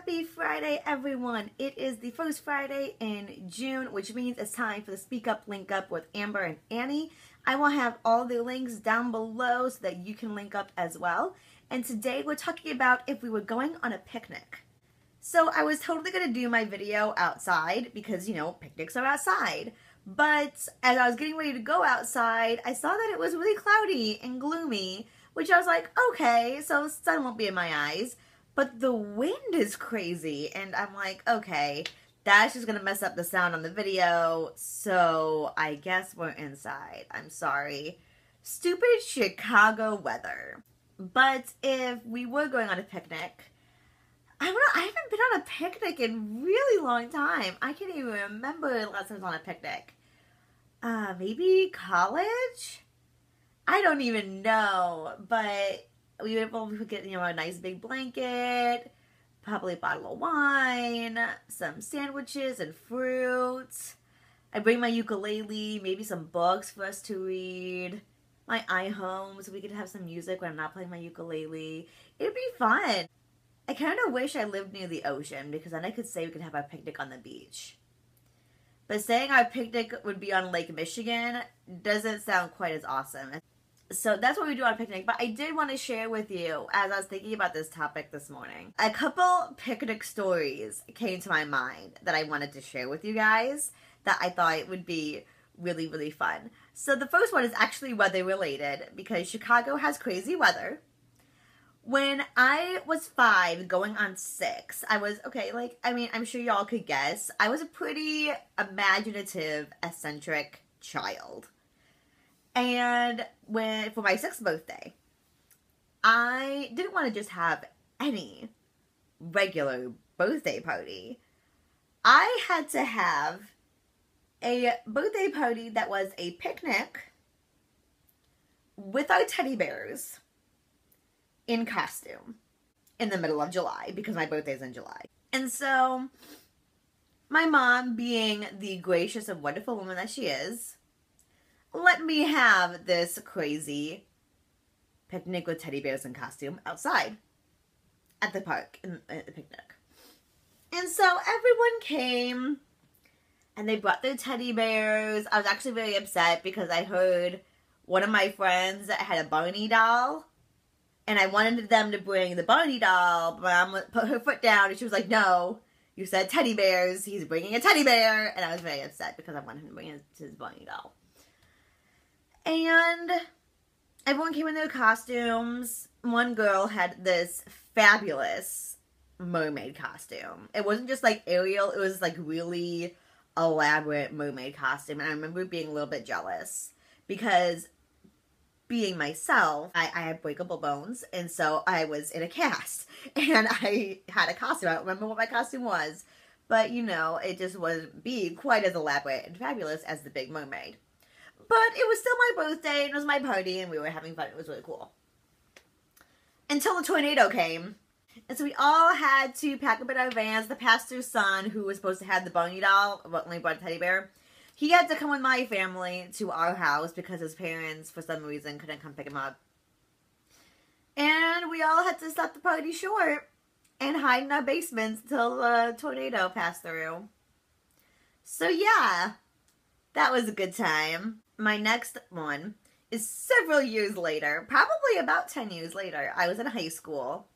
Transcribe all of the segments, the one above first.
Happy Friday, everyone. It is the first Friday in June, which means it's time for the Speak Up, Link Up with Amber and Annie. I will have all the links down below so that you can link up as well. And today we're talking about if we were going on a picnic. So I was totally going to do my video outside because, you know, picnics are outside. But as I was getting ready to go outside, I saw that it was really cloudy and gloomy, which I was like, okay, so sun won't be in my eyes. But the wind is crazy, and I'm like, okay, that's just gonna mess up the sound on the video, so I guess we're inside. I'm sorry. Stupid Chicago weather. But if we were going on a picnic, I haven't been on a picnic in a really long time. I can't even remember the last time I was on a picnic. Maybe college? I don't even know, but we were able to get, you know, a nice big blanket, probably a bottle of wine, some sandwiches and fruit. I bring my ukulele, maybe some books for us to read, my iHome so we could have some music when I'm not playing my ukulele. It'd be fun. I kind of wish I lived near the ocean because then I could say we could have our picnic on the beach. But saying our picnic would be on Lake Michigan doesn't sound quite as awesome. So that's what we do on a picnic, but I did want to share with you, as I was thinking about this topic this morning, a couple picnic stories came to my mind that I wanted to share with you guys that I thought would be really, really fun. So the first one is actually weather related because Chicago has crazy weather. When I was 5 going on 6, I was, I'm sure y'all could guess, I was a pretty imaginative, eccentric child. And for my 6th birthday, I didn't want to just have any regular birthday party. I had to have a birthday party that was a picnic with our teddy bears in costume in the middle of July because my birthday's in July. And so my mom, being the gracious and wonderful woman that she is, let me have this crazy picnic with teddy bears in costume outside at the park at the picnic. And so everyone came and they brought their teddy bears. I was actually very upset because I heard one of my friends that had a Barney doll and I wanted them to bring the Barney doll, but Mom put her foot down and she was like, no, you said teddy bears. He's bringing a teddy bear. And I was very upset because I wanted him to bring his Barney doll. And everyone came in their costumes. One girl had this fabulous mermaid costume. It wasn't just like Ariel, it was like really elaborate mermaid costume. And I remember being a little bit jealous because being myself, I had breakable bones. And so I was in a cast and I had a costume. I don't remember what my costume was, but you know, it just wasn't being quite as elaborate and fabulous as the Big Mermaid. But it was still my birthday, and it was my party, and we were having fun. It was really cool. Until the tornado came. And so we all had to pack up in our vans. The pastor's son, who was supposed to have the Barney doll, but only brought a teddy bear, he had to come with my family to our house because his parents, for some reason, couldn't come pick him up. And we all had to stop the party short and hide in our basements until the tornado passed through. So yeah, that was a good time. My next one is several years later, probably about 10 years later. I was in high school.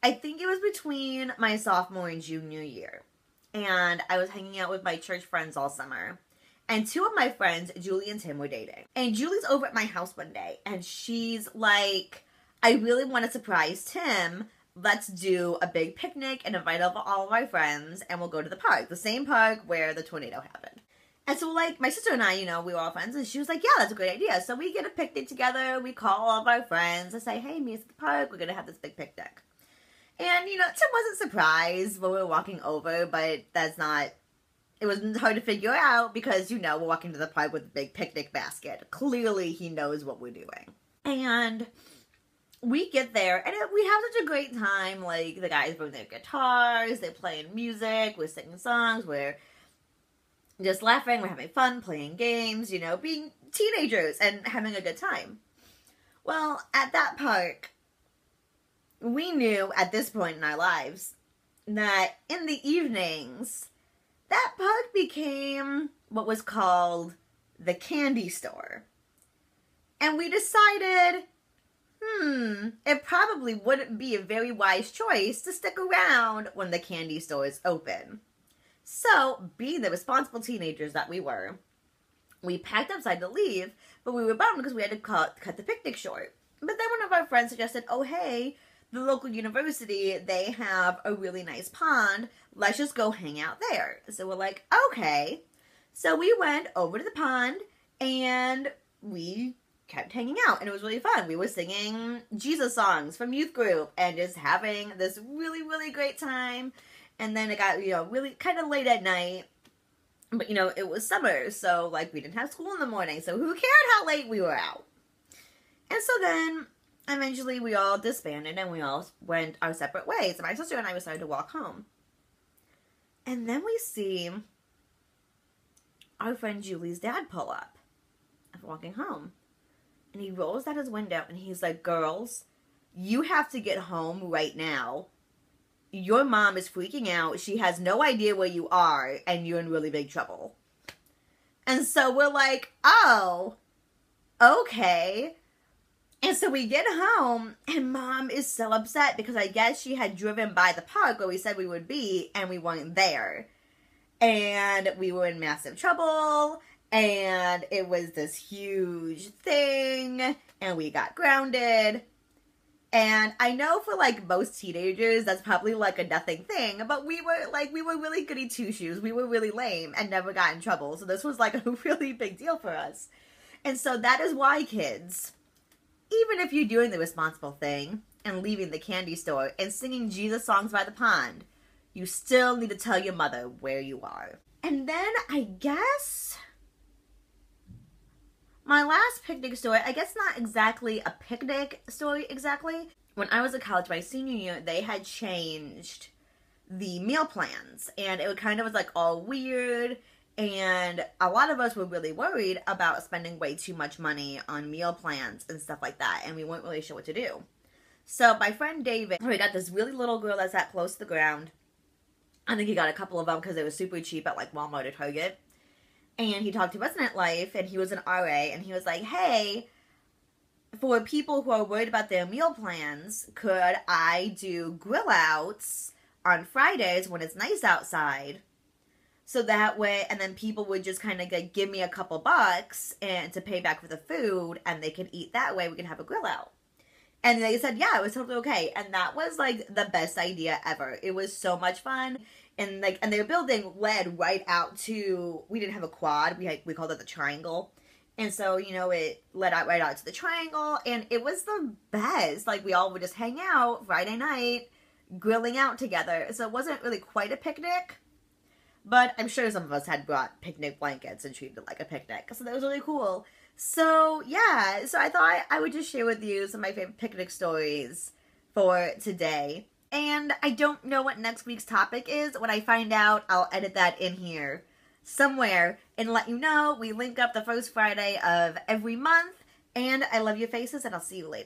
I think it was between my sophomore and junior year. And I was hanging out with my church friends all summer. And two of my friends, Julie and Tim, were dating. And Julie's over at my house one day. And she's like, I really want to surprise Tim. Let's do a big picnic and invite over all of our friends. And we'll go to the park. The same park where the tornado happened. And so, like, my sister and I, you know, we were all friends, and she was like, yeah, that's a great idea. So we get a picnic together, we call all of our friends, and say, hey, meet us at the park, we're going to have this big picnic. And, you know, Tim wasn't surprised when we were walking over, but it was hard to figure out because, you know, we're walking to the park with a big picnic basket. Clearly, he knows what we're doing. And we get there, and we have such a great time. Like, the guys bring their guitars, they're playing music, we're singing songs, we're just laughing, we're having fun, playing games, you know, being teenagers and having a good time. Well, at that park, we knew at this point in our lives that in the evenings, that park became what was called the candy store. And we decided, it probably wouldn't be a very wise choice to stick around when the candy store is open. So, being the responsible teenagers that we were, we packed up to leave, but we were bummed because we had to cut the picnic short. But then one of our friends suggested, oh hey, the local university, they have a really nice pond. Let's just go hang out there. So we're like, okay. So we went over to the pond and we kept hanging out, and it was really fun. We were singing Jesus songs from youth group and just having this really, really great time. And then it got, really kind of late at night. But, it was summer, so, we didn't have school in the morning, so who cared how late we were out? And so then, eventually, we all disbanded, and we all went our separate ways. And my sister and I started to walk home. And then we see our friend Julie's dad pull up after walking home. And he rolls out his window, and he's like, girls, you have to get home right now. Your mom is freaking out. She has no idea where you are, and you're in really big trouble. And so we're like, oh, okay. And so we get home, and Mom is so upset because I guess she had driven by the park where we said we would be, and we weren't there. And we were in massive trouble, and it was this huge thing, and we got grounded. And I know for, most teenagers, that's probably, a nothing thing, but we were really goody two-shoes. We were really lame and never got in trouble, so this was, a really big deal for us. And so that is why, kids, even if you're doing the responsible thing and leaving the candy store and singing Jesus songs by the pond, you still need to tell your mother where you are. And then, I guess, my last picnic story, I guess not exactly a picnic story exactly. When I was in college, my senior year, they had changed the meal plans. And it kind of was all weird. And a lot of us were really worried about spending way too much money on meal plans and stuff like that. And we weren't really sure what to do. So my friend David, we got this really little girl that sat close to the ground. I think he got a couple of them because they were super cheap at Walmart or Target. And he talked to us in Life, and he was an RA, and he was like, hey, for people who are worried about their meal plans, could I do grill outs on Fridays when it's nice outside? So that way, and then people would just kind of give me a couple bucks and to pay back for the food, and they can eat that way, we can have a grill out. And they said, yeah, it was totally okay. And that was the best idea ever. It was so much fun. And their building led right out to, we didn't have a quad, we called it the triangle. And so, it led out right out to the triangle, and it was the best. We all would just hang out Friday night, grilling out together. So it wasn't really quite a picnic, but I'm sure some of us had brought picnic blankets and treated it like a picnic. So that was really cool. So, yeah, so I thought I would just share with you some of my favorite picnic stories for today. And I don't know what next week's topic is. When I find out, I'll edit that in here somewhere and let you know. We link up the first Friday of every month. And I love your faces, and I'll see you later.